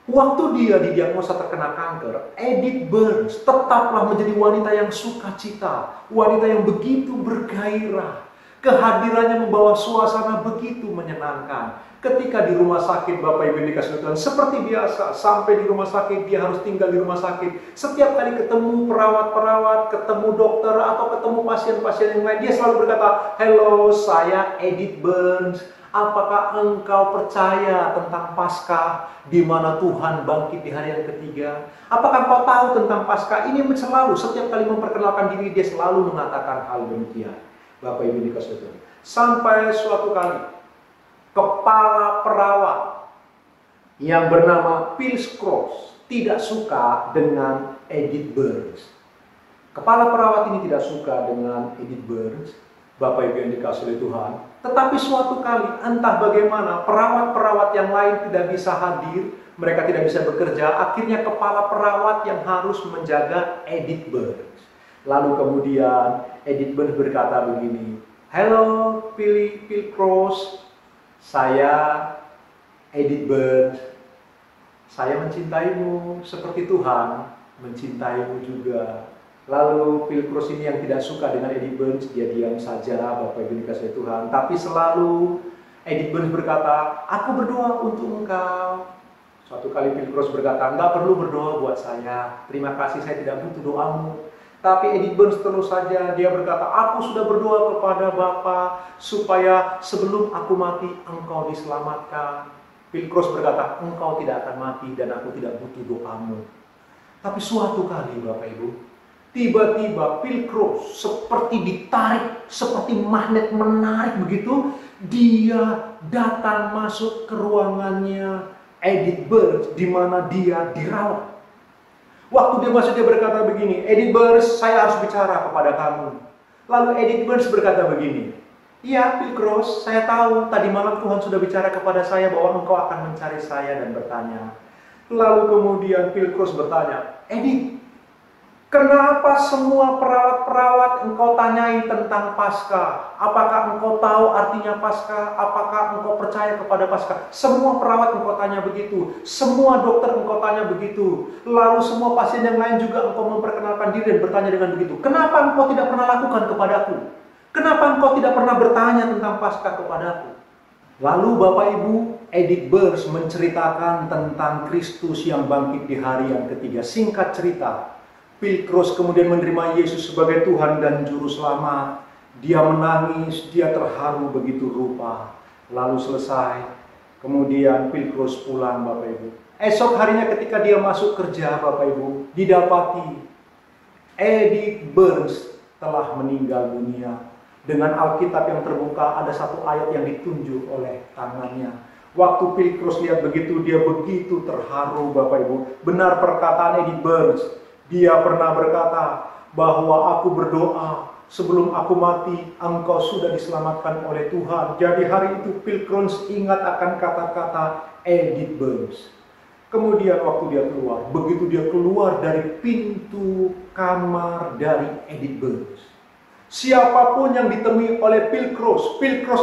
Waktu dia didiagnosa terkena kanker, Edith Burns tetaplah menjadi wanita yang sukacita, wanita yang begitu bergairah. Kehadirannya membawa suasana begitu menyenangkan. Ketika di rumah sakit, Bapak Ibu dikasih Tuhan, seperti biasa, sampai di rumah sakit, dia harus tinggal di rumah sakit. Setiap kali ketemu perawat-perawat, ketemu dokter, atau ketemu pasien-pasien yang lain, dia selalu berkata, "Halo, saya Edith Burns. Apakah engkau percaya tentang Paskah, di mana Tuhan bangkit di hari yang ketiga? Apakah engkau tahu tentang Paskah?" Ini selalu, setiap kali memperkenalkan diri, dia selalu mengatakan hal demikian. Bapak Ibu dikasih Tuhan. Sampai suatu kali, kepala perawat yang bernama Phil Cross tidak suka dengan Edith Burns. Kepala perawat ini tidak suka dengan Edith Burns, Bapak Ibu yang dikasih oleh Tuhan. Tetapi suatu kali, entah bagaimana, perawat-perawat yang lain tidak bisa hadir, mereka tidak bisa bekerja, akhirnya kepala perawat yang harus menjaga Edith Burns. Lalu kemudian Edith Burns berkata begini, "Halo Phil Cross, saya Edith Burns. Saya mencintaimu seperti Tuhan mencintaimu juga." Lalu Phil Cross ini yang tidak suka dengan Edith Burns, dia diam saja, Bapak Ibu dikasih Tuhan. Tapi selalu Edith Burns berkata, "Aku berdoa untuk engkau." Suatu kali Phil Cross berkata, "Enggak perlu berdoa buat saya. Terima kasih, saya tidak butuh doamu." Tapi Edith Burns terus saja, dia berkata, "Aku sudah berdoa kepada Bapa supaya sebelum aku mati engkau diselamatkan." Phil Cross berkata, "Engkau tidak akan mati dan aku tidak butuh doamu." Tapi suatu kali, Bapak Ibu, tiba-tiba Phil Cross seperti ditarik, seperti magnet menarik begitu, dia datang masuk ke ruangannya Edith Burns di mana dia dirawat. Waktu dia masuk, dia berkata begini, "Edith Burns, saya harus bicara kepada kamu." Lalu Edith Burns berkata begini, "Iya, Phil Cross, saya tahu tadi malam Tuhan sudah bicara kepada saya bahwa engkau akan mencari saya dan bertanya." Lalu kemudian Phil Cross bertanya, "Edith, kenapa semua perawat-perawat engkau tanyai tentang Paskah? Apakah engkau tahu artinya Paskah? Apakah engkau percaya kepada Paskah?" Semua perawat engkau tanya begitu. Semua dokter engkau tanya begitu. Lalu semua pasien yang lain juga engkau memperkenalkan diri dan bertanya dengan begitu. Kenapa engkau tidak pernah lakukan kepadaku? Kenapa engkau tidak pernah bertanya tentang Paskah kepadaku? Lalu Bapak Ibu, Edith Burns menceritakan tentang Kristus yang bangkit di hari yang ketiga. Singkat cerita, Phil Cross kemudian menerima Yesus sebagai Tuhan dan Juru Selamat. Dia menangis, dia terharu begitu rupa. Lalu selesai, kemudian Phil Cross pulang, Bapak Ibu. Esok harinya ketika dia masuk kerja, Bapak Ibu, didapati Edith Burns telah meninggal dunia. Dengan Alkitab yang terbuka, ada satu ayat yang ditunjuk oleh tangannya. Waktu Phil Cross lihat begitu, dia begitu terharu, Bapak Ibu. Benar perkataan Edith Burns. Dia pernah berkata bahwa aku berdoa sebelum aku mati, engkau sudah diselamatkan oleh Tuhan. Jadi hari itu Phil Cross ingat akan kata-kata Edith Burns. Kemudian waktu dia keluar, begitu dia keluar dari pintu kamar dari Edith Burns, siapapun yang ditemui oleh Phil Cross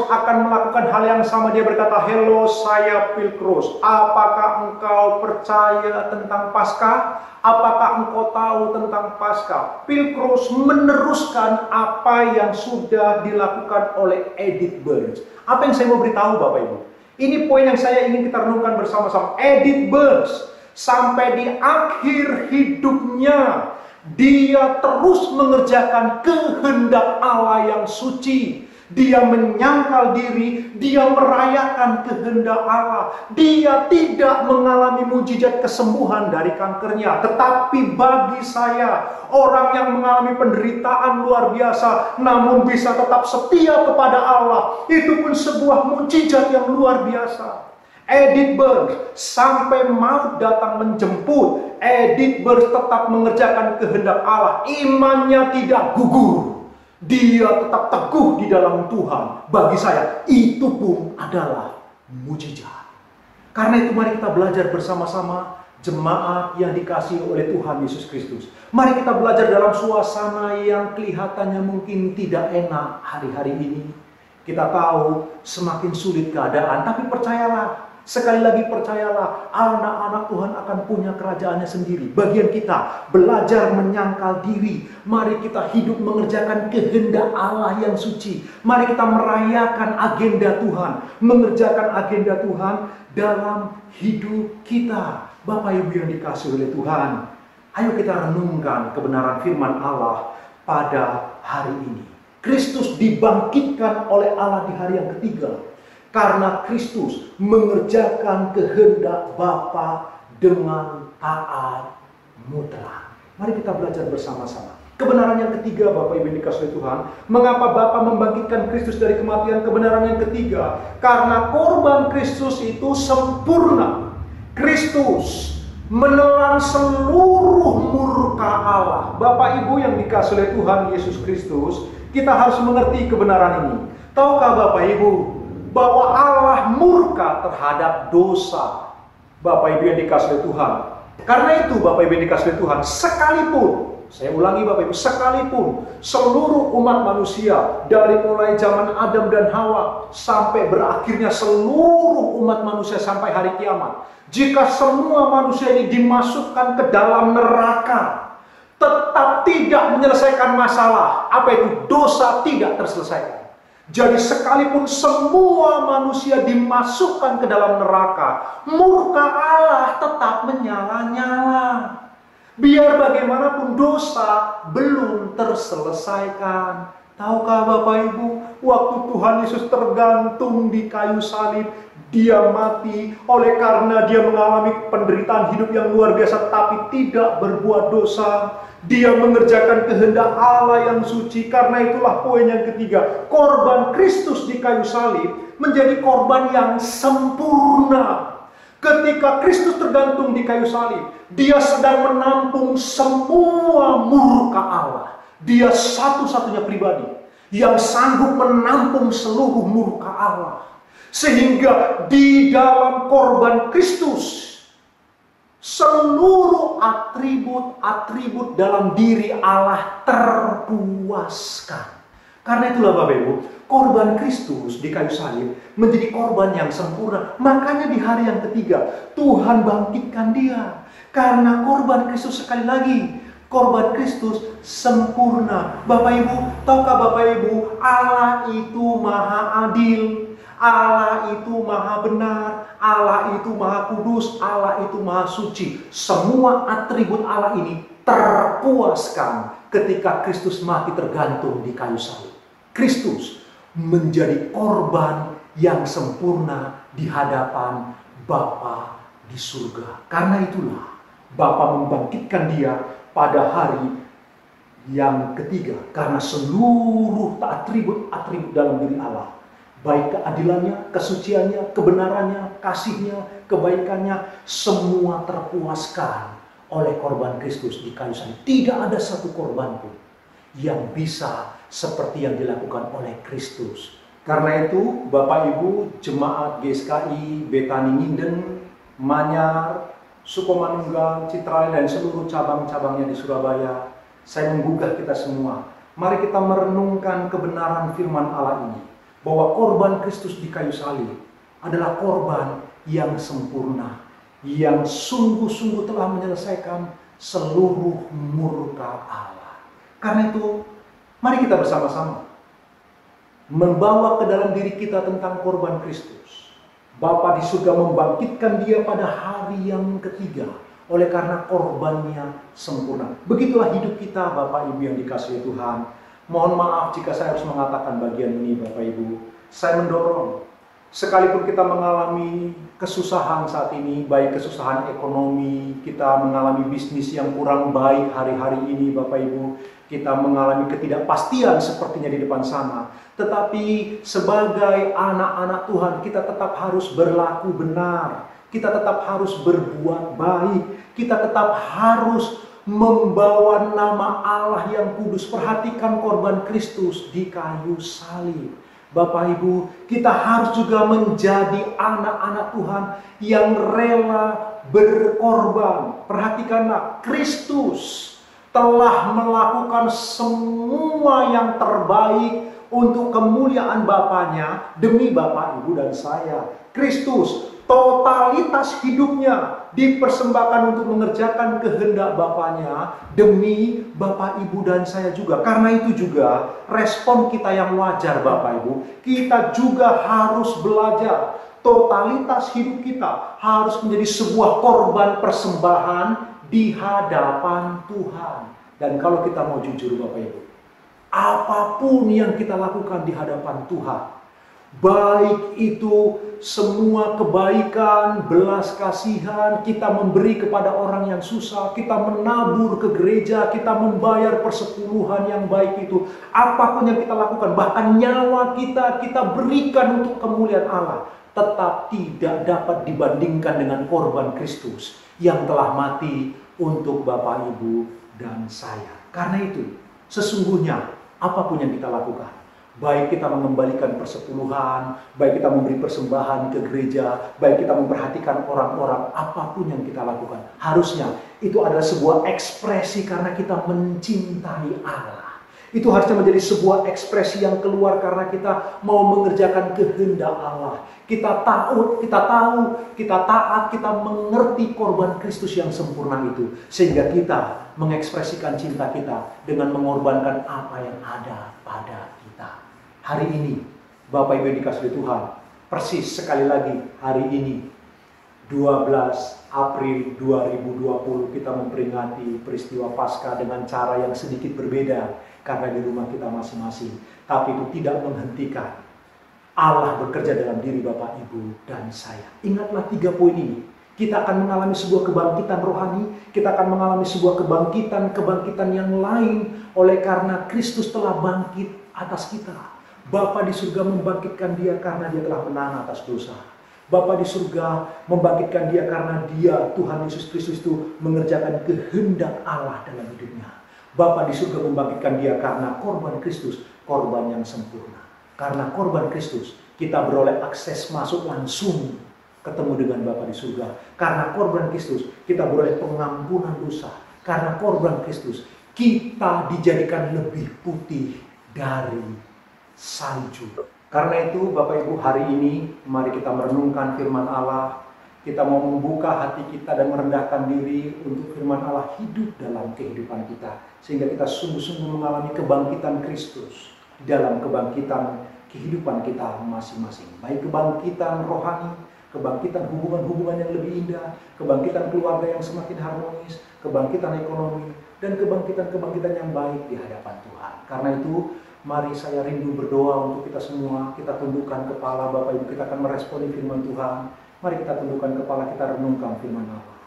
akan melakukan hal yang sama. Dia berkata, "Halo, saya Phil Cross. Apakah engkau percaya tentang Paskah? Apakah engkau tahu tentang Paskah?" Phil Cross meneruskan apa yang sudah dilakukan oleh Edith Burns. Apa yang saya mau beritahu Bapak Ibu? Ini poin yang saya ingin kita renungkan bersama-sama. Edith Burns sampai di akhir hidupnya dia terus mengerjakan kehendak Allah yang suci. Dia menyangkal diri, dia merayakan kehendak Allah. Dia tidak mengalami mujizat kesembuhan dari kankernya. Tetapi bagi saya, orang yang mengalami penderitaan luar biasa, namun bisa tetap setia kepada Allah, itu pun sebuah mujizat yang luar biasa. Edith Burns sampai maut datang menjemput, Edith Burns tetap mengerjakan kehendak Allah. Imannya tidak gugur. Dia tetap teguh di dalam Tuhan. Bagi saya, itu pun adalah mujizat. Karena itu mari kita belajar bersama-sama, jemaat yang dikasihi oleh Tuhan Yesus Kristus. Mari kita belajar dalam suasana yang kelihatannya mungkin tidak enak hari-hari ini. Kita tahu semakin sulit keadaan, tapi percayalah, sekali lagi percayalah, anak-anak Tuhan akan punya kerajaannya sendiri. Bagian kita belajar menyangkal diri. Mari kita hidup mengerjakan kehendak Allah yang suci. Mari kita merayakan agenda Tuhan, mengerjakan agenda Tuhan dalam hidup kita. Bapak Ibu yang dikasihi oleh Tuhan, ayo kita renungkan kebenaran firman Allah pada hari ini. Kristus dibangkitkan oleh Allah di hari yang ketiga. Karena Kristus mengerjakan kehendak Bapa dengan taat mutlak. Mari kita belajar bersama-sama. Kebenaran yang ketiga, Bapak Ibu dikasihi Tuhan. Mengapa Bapa membangkitkan Kristus dari kematian? Kebenaran yang ketiga, karena korban Kristus itu sempurna. Kristus menelan seluruh murka Allah. Bapak Ibu yang dikasihi oleh Tuhan Yesus Kristus, kita harus mengerti kebenaran ini. Tahukah Bapak Ibu bahwa Allah murka terhadap dosa? Bapak Ibu yang dikasihi oleh Tuhan. Karena itu Bapak Ibu yang dikasihi oleh Tuhan, sekalipun, saya ulangi Bapak Ibu, sekalipun seluruh umat manusia dari mulai zaman Adam dan Hawa sampai berakhirnya seluruh umat manusia sampai hari kiamat, jika semua manusia ini dimasukkan ke dalam neraka, tetap tidak menyelesaikan masalah. Apa itu? Dosa tidak terselesaikan. Jadi sekalipun semua manusia dimasukkan ke dalam neraka, murka Allah tetap menyala-nyala. Biar bagaimanapun dosa belum terselesaikan. Tahukah Bapak Ibu, waktu Tuhan Yesus tergantung di kayu salib, dia mati oleh karena dia mengalami penderitaan hidup yang luar biasa, tapi tidak berbuat dosa. Dia mengerjakan kehendak Allah yang suci. Karena itulah poin yang ketiga, korban Kristus di kayu salib menjadi korban yang sempurna. Ketika Kristus tergantung di kayu salib, dia sedang menampung semua murka Allah. Dia satu-satunya pribadi yang sanggup menampung seluruh murka Allah. Sehingga di dalam korban Kristus, seluruh atribut-atribut dalam diri Allah terpuaskan. Karena itulah Bapak Ibu, korban Kristus di kayu salib menjadi korban yang sempurna. Makanya di hari yang ketiga, Tuhan bangkitkan dia. Karena korban Kristus, sekali lagi, korban Kristus sempurna. Bapak Ibu, tahukah Bapak Ibu, Allah itu maha adil. Allah itu maha benar, Allah itu maha kudus, Allah itu maha suci. Semua atribut Allah ini terpuaskan ketika Kristus mati tergantung di kayu salib. Kristus menjadi korban yang sempurna di hadapan Bapa di surga. Karena itulah Bapa membangkitkan dia pada hari yang ketiga. Karena seluruh atribut-atribut dalam diri Allah, baik keadilannya, kesuciannya, kebenarannya, kasihnya, kebaikannya, semua terpuaskan oleh korban Kristus di kayu salib. Tidak ada satu korban pun yang bisa seperti yang dilakukan oleh Kristus. Karena itu, Bapak Ibu, jemaat GSKI, Betani Nginden, Manyar, Sukomanunggal, Citraland, dan seluruh cabang-cabangnya di Surabaya, saya menggugah kita semua. Mari kita merenungkan kebenaran firman Allah ini, bahwa korban Kristus di kayu salib adalah korban yang sempurna, yang sungguh-sungguh telah menyelesaikan seluruh murka Allah. Karena itu, mari kita bersama-sama membawa ke dalam diri kita tentang korban Kristus. Bapa di surga membangkitkan dia pada hari yang ketiga. Oleh karena korbannya sempurna. Begitulah hidup kita Bapak Ibu yang dikasihi Tuhan. Mohon maaf jika saya harus mengatakan bagian ini Bapak Ibu. Saya mendorong, sekalipun kita mengalami kesusahan saat ini, baik kesusahan ekonomi, kita mengalami bisnis yang kurang baik hari-hari ini Bapak Ibu, kita mengalami ketidakpastian sepertinya di depan sana. Tetapi sebagai anak-anak Tuhan, kita tetap harus berlaku benar. Kita tetap harus berbuat baik. Kita tetap harus membawa nama Allah yang kudus. Perhatikan korban Kristus di kayu salib. Bapak Ibu, kita harus juga menjadi anak-anak Tuhan yang rela berkorban. Perhatikanlah, Kristus telah melakukan semua yang terbaik untuk kemuliaan Bapaknya demi Bapak, Ibu, dan saya. Kristus totalitas hidupnya dipersembahkan untuk mengerjakan kehendak Bapaknya demi Bapak, Ibu, dan saya juga. Karena itu juga respon kita yang wajar Bapak Ibu, kita juga harus belajar. Totalitas hidup kita harus menjadi sebuah korban persembahan di hadapan Tuhan. Dan kalau kita mau jujur Bapak Ibu, apapun yang kita lakukan di hadapan Tuhan, baik itu semua kebaikan, belas kasihan, kita memberi kepada orang yang susah, kita menabur ke gereja, kita membayar persepuluhan yang baik itu, apapun yang kita lakukan, bahkan nyawa kita berikan untuk kemuliaan Allah, tetap tidak dapat dibandingkan dengan korban Kristus yang telah mati untuk Bapak, Ibu, dan saya. Karena itu, sesungguhnya apapun yang kita lakukan, baik kita mengembalikan persepuluhan, baik kita memberi persembahan ke gereja, baik kita memperhatikan orang-orang, apapun yang kita lakukan, harusnya itu adalah sebuah ekspresi karena kita mencintai Allah. Itu harusnya menjadi sebuah ekspresi yang keluar karena kita mau mengerjakan kehendak Allah. Kita tahu, kita taat, kita mengerti korban Kristus yang sempurna itu. Sehingga kita mengekspresikan cinta kita dengan mengorbankan apa yang ada pada kita. Hari ini, Bapak Ibu yang dikasihi Tuhan, persis sekali lagi hari ini, 12 April 2020, kita memperingati peristiwa Paskah dengan cara yang sedikit berbeda karena di rumah kita masing-masing. Tapi itu tidak menghentikan Allah bekerja dalam diri Bapak, Ibu, dan saya. Ingatlah 3 poin ini. Kita akan mengalami sebuah kebangkitan rohani, kita akan mengalami sebuah kebangkitan yang lain oleh karena Kristus telah bangkit atas kita. Bapa di surga membangkitkan dia karena dia telah menang atas dosa. Bapa di surga membangkitkan dia karena dia, Tuhan Yesus Kristus itu mengerjakan kehendak Allah dalam hidupnya. Bapa di surga membangkitkan dia karena korban Kristus, korban yang sempurna. Karena korban Kristus, kita beroleh akses masuk langsung ketemu dengan Bapa di surga. Karena korban Kristus, kita beroleh pengampunan dosa. Karena korban Kristus, kita dijadikan lebih putih dari salju. Karena itu Bapak Ibu, hari ini mari kita merenungkan firman Allah. Kita mau membuka hati kita dan merendahkan diri untuk firman Allah hidup dalam kehidupan kita. Sehingga kita sungguh-sungguh mengalami kebangkitan Kristus di dalam kebangkitan kehidupan kita masing-masing. Baik kebangkitan rohani, kebangkitan hubungan-hubungan yang lebih indah, kebangkitan keluarga yang semakin harmonis, kebangkitan ekonomi, dan kebangkitan yang baik di hadapan Tuhan. Karena itu, mari saya rindu berdoa untuk kita semua. Kita tundukkan kepala Bapak Ibu, kita akan meresponi firman Tuhan. Mari kita tundukkan kepala, kita renungkan firman Allah.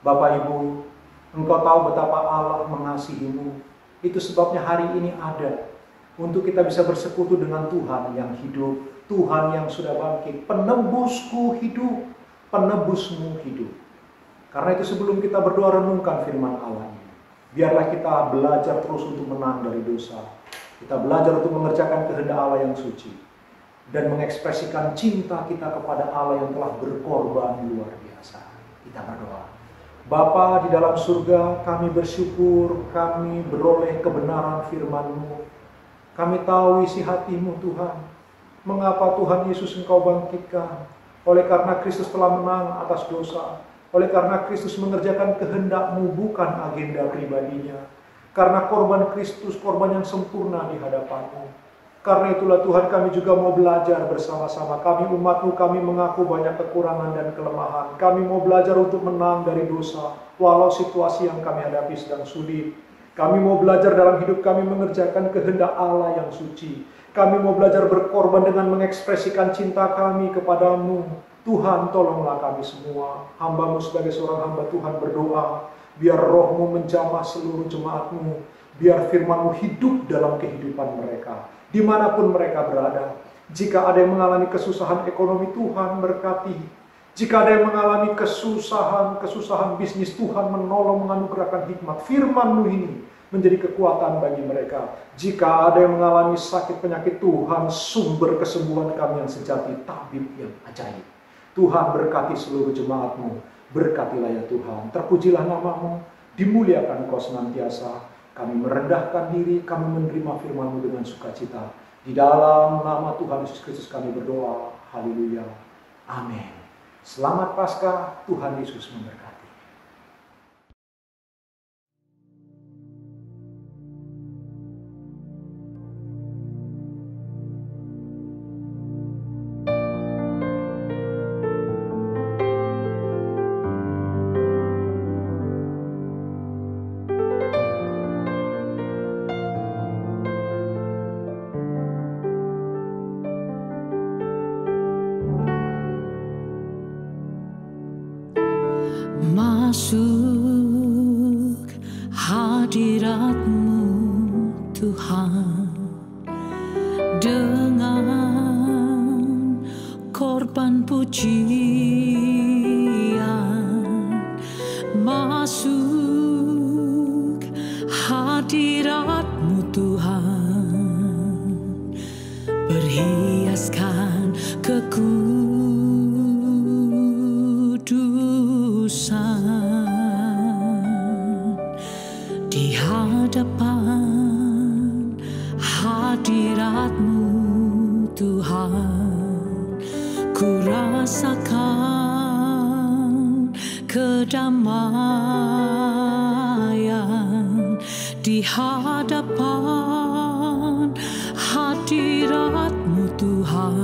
Bapak Ibu, Engkau tahu betapa Allah mengasihimu. Itu sebabnya hari ini ada untuk kita bisa bersekutu dengan Tuhan yang hidup, Tuhan yang sudah bangkit. Penebusku hidup, penebusmu hidup. Karena itu sebelum kita berdoa, renungkan firman Allah ini. Biarlah kita belajar terus untuk menang dari dosa. Kita belajar untuk mengerjakan kehendak Allah yang suci. Dan mengekspresikan cinta kita kepada Allah yang telah berkorban luar biasa. Kita berdoa. Bapa di dalam surga, kami bersyukur, kami beroleh kebenaran firman-Mu. Kami tahu isi hati-Mu Tuhan. Mengapa Tuhan Yesus Engkau bangkitkan? Oleh karena Kristus telah menang atas dosa. Oleh karena Kristus mengerjakan kehendak-Mu, bukan agenda pribadinya. Karena korban Kristus, korban yang sempurna di hadapan-Mu. Karena itulah Tuhan, kami juga mau belajar bersama-sama. Kami umat-Mu, kami mengaku banyak kekurangan dan kelemahan. Kami mau belajar untuk menang dari dosa, walau situasi yang kami hadapi sedang sulit. Kami mau belajar dalam hidup kami mengerjakan kehendak Allah yang suci. Kami mau belajar berkorban dengan mengekspresikan cinta kami kepadamu. Tuhan, tolonglah kami semua. Hamba-Mu sebagai seorang hamba Tuhan berdoa, biar roh-Mu menjamah seluruh jemaat-Mu. Biar firman-Mu hidup dalam kehidupan mereka, dimanapun mereka berada. Jika ada yang mengalami kesusahan ekonomi, Tuhan berkati. Jika ada yang mengalami kesusahan bisnis, Tuhan menolong, menganugerahkan hikmat. Firman-Mu ini menjadi kekuatan bagi mereka. Jika ada yang mengalami sakit penyakit, Tuhan sumber kesembuhan kami yang sejati, tabib yang ajaib. Tuhan berkati seluruh jemaat-Mu. Berkatilah ya Tuhan. Terpujilah nama-Mu, dimuliakan Engkau senantiasa. Kami merendahkan diri, kami menerima firman-Mu dengan sukacita. Di dalam nama Tuhan Yesus Kristus kami berdoa. Haleluya. Amin. Selamat Paskah, Tuhan Yesus memberkati. Masuk hadirat-Mu Tuhan dengan korban pujian. Masuk hadirat-Mu Tuhan, berhiaskan di hadapan hadirat-Mu Tuhan. Ku rasakan kedamaian di hadapan hadirat-Mu Tuhan.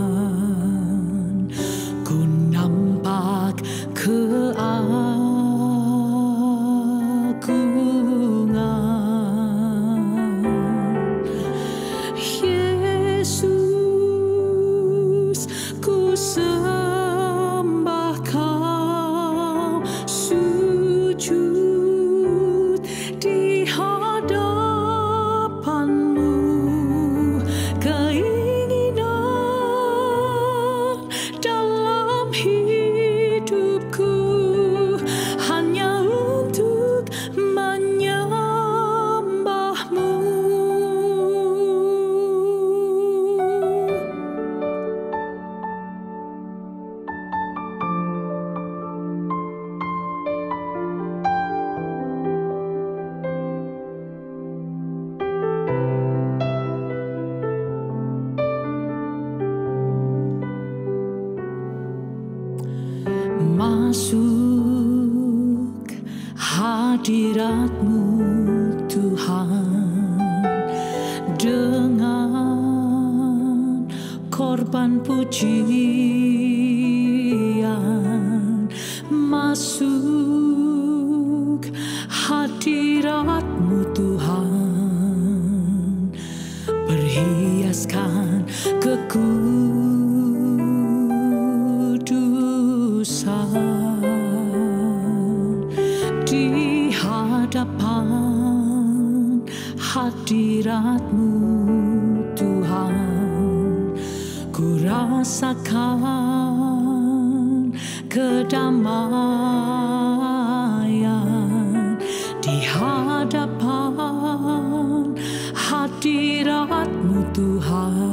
Ku nampak keagungan Yesus, ku sembah Kau, sujud di hadapan-Mu. Keinginan dalam hidupku hanya untuk menyembah-Mu. Masuk hadirat-Mu Tuhan dengan korban pujian. Masuk hadirat-Mu Tuhan, berhiaskan kekudusan di hadapan hadirat-Mu Tuhan. Ku rasakan kedamaian di hadapan hadirat-Mu Tuhan.